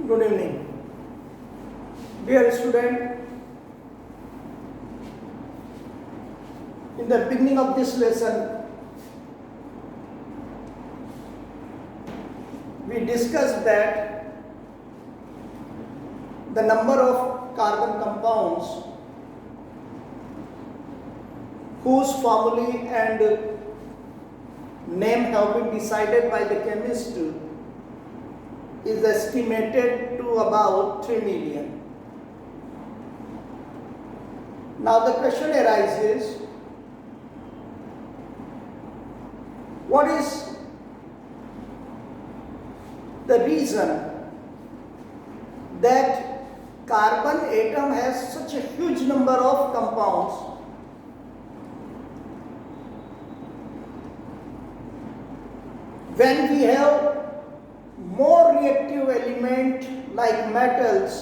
Good evening. Dear student, in the beginning of this lesson, we discussed that the number of carbon compounds whose formulae and name have been decided by the chemist is estimated to about 3 million. Now the question arises, what is the reason that carbon atom has such a huge number of compounds when we have more reactive element like metals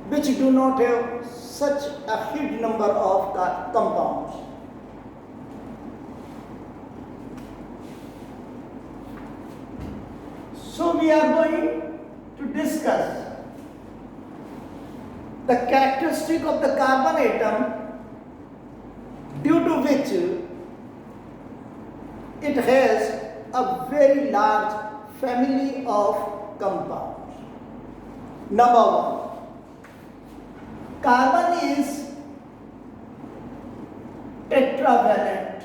which do not have such a huge number of compounds? So we are going to discuss the characteristic of the carbon atom due to which it has a very large family of compounds. Number one, carbon is tetravalent.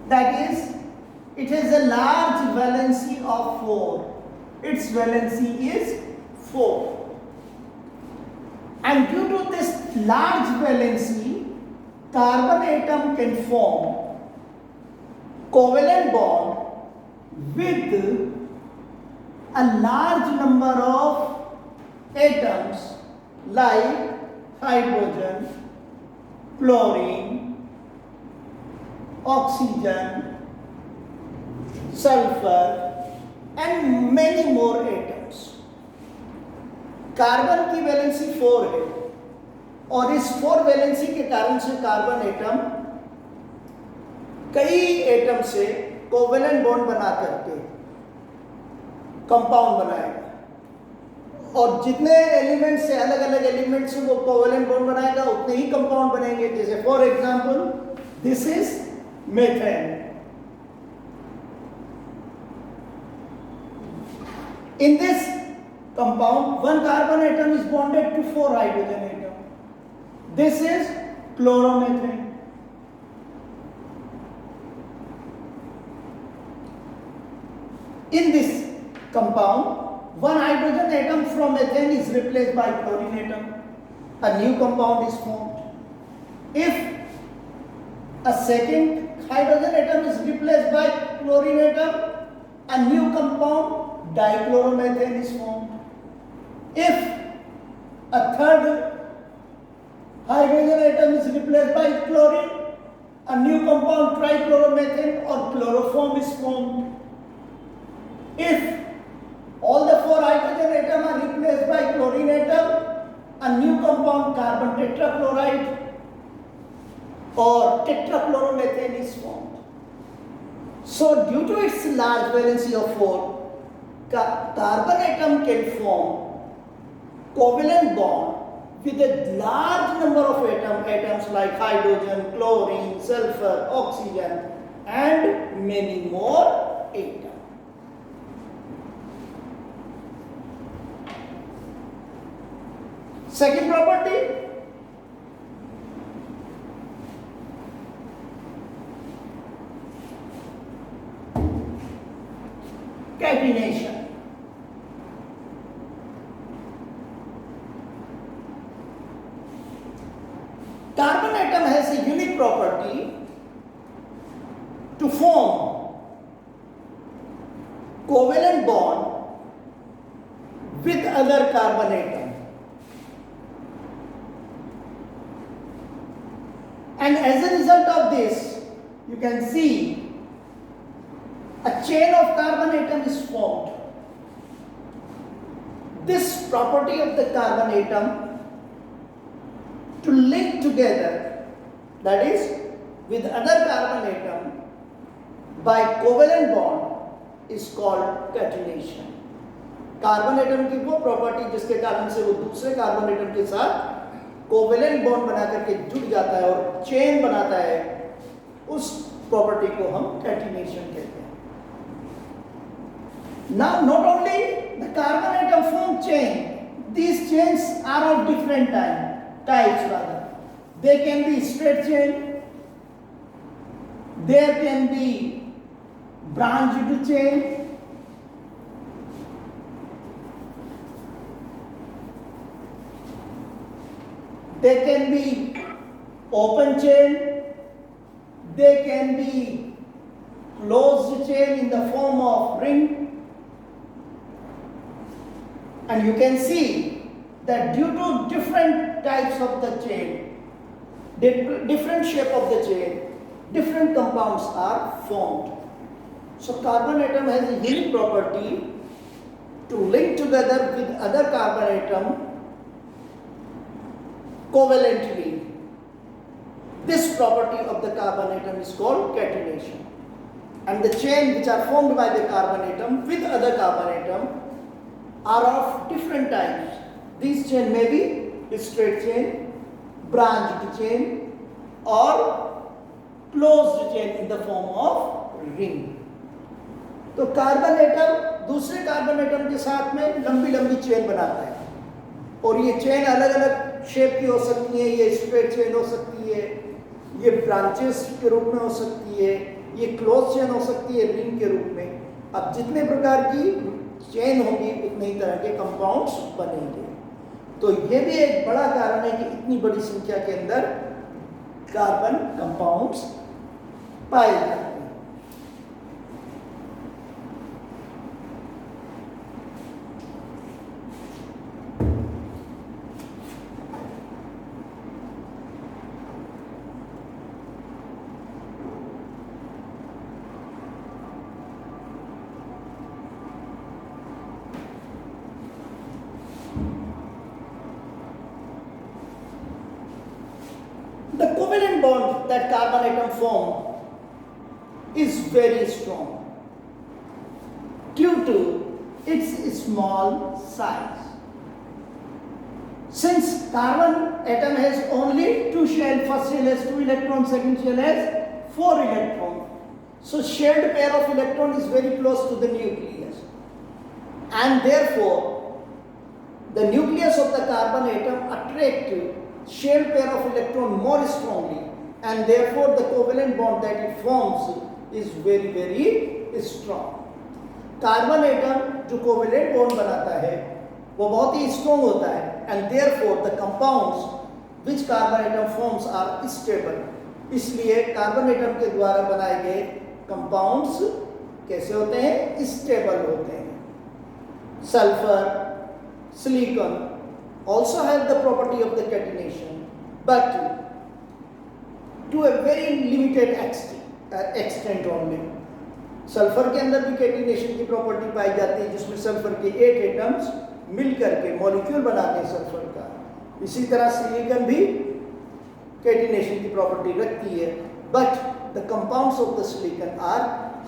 That is, it has a large valency of 4. Its valency is 4. And due to this large valency, carbon atom can form covalent bond with a large number of atoms like hydrogen, chlorine, oxygen, sulfur and many more atoms. Carbon की valency 4 है और इस 4 valency के कारण से carbon atom कई atom से covalent bond बना करके कंपाउंड बनाएगा और जितने एलिमेंट से अलग अलग एलिमेंट से वो कोवेलेंट बॉन्ड बनाएगा उतने ही कंपाउंड बनेंगे. जैसे for example this is methane. In this compound, one carbon atom is bonded to 4 hydrogen atoms. This is chloromethane. In this compound, one hydrogen atom from methane is replaced by chlorine atom. A new compound is formed. If a second hydrogen atom is replaced by chlorine atom, a new compound dichloromethane is formed. If a third hydrogen atom is replaced by chlorine, a new compound trichloromethane or chloroform is formed. If all the 4 hydrogen atoms are replaced by chlorine atom, a new compound carbon tetrachloride or tetrachloromethane is formed. So due to its large valency of 4, carbon atom can form covalent bond with a large number of atoms like hydrogen, chlorine, sulfur, oxygen and many more atoms. Second property, catenation. Carbon atom has a unique property to form covalent bond with other carbon atom. And as a result of this, you can see a chain of carbon atom is formed. This property of the carbon atom to link together, that is with other carbon atom by covalent bond is called catenation. Carbon atom की वो property जिसके कारण से वो दूसरे carbon atom के साथ covalent bond बना करके जुड़ जाता है और चेन बनाता है, उस प्रॉपर्टी को हम कैटिनेशन कहते हैं. Now not only the carbon atom form chain, these chains are of different types rather. They can be straight chain, there can be branched chain, they can be open chain, they can be closed chain in the form of ring. And you can see that due to different types of the chain, different shape of the chain, different compounds are formed. So carbon atom has a unique property to link together with other carbon atom covalently. This property of the carbon atom is called catenation. And the chain which are formed by the carbon atom with other carbon atom are of different types. These chain may be straight chain, branched chain, or closed chain in the form of ring. तो carbon atom दूसरे carbon atom के साथ में लंबी लंबी chain बनाता है, और ये चेन अलग अलग शेप की हो सकती है. ये स्ट्रेट चेन हो सकती है, ये ब्रांचेस के रूप में हो सकती है, ये क्लोज चेन हो सकती है रिंग के रूप में. अब जितने प्रकार की चेन होगी उतने ही तरह के कंपाउंड्स बनेंगे. तो ये भी एक बड़ा कारण है कि इतनी बड़ी संख्या के अंदर कार्बन कंपाउंड्स पाए जाते हैं. The covalent bond that carbon atom form is very strong due to its small size. Since carbon atom has only two shells, first shell has 2 electrons, second shell has 4 electrons. So shared pair of electron is very close to the nucleus, and therefore the nucleus of the carbon atom attracts shared pair of electron more strongly, and therefore the covalent bond that it forms is very very strong. Carbon atom जो covalent bond बनाता है वो बहुत ही strong होता है, and therefore the compounds which carbon atom forms are stable. इसलिए carbon atom के द्वारा बनाए गए कंपाउंड्स कैसे होते हैं? स्टेबल होते हैं. Sulphur, silicon also have the property of the catenation, but to a very limited extent only. Sulphur के अंदर भी कैटिनेशन की प्रॉपर्टी पाई जाती है, जिसमें सल्फर के 8 एटम्स मिलकर के मॉलिक्यूल बनाते हैं सल्फर का. इसी तरह सिलिकॉन भी कैटिनेशन की प्रॉपर्टी रखती है, but the compounds of the silicon are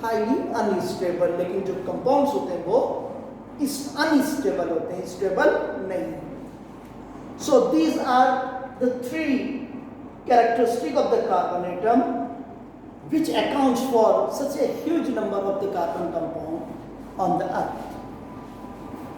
highly unstable. लेकिन जो कंपाउंड्स होते हैं वो अनस्टेबल होते हैं, स्टेबल नहीं. So these are the 3 characteristics of the carbon atom which accounts for such a huge number of the carbon compound on the earth.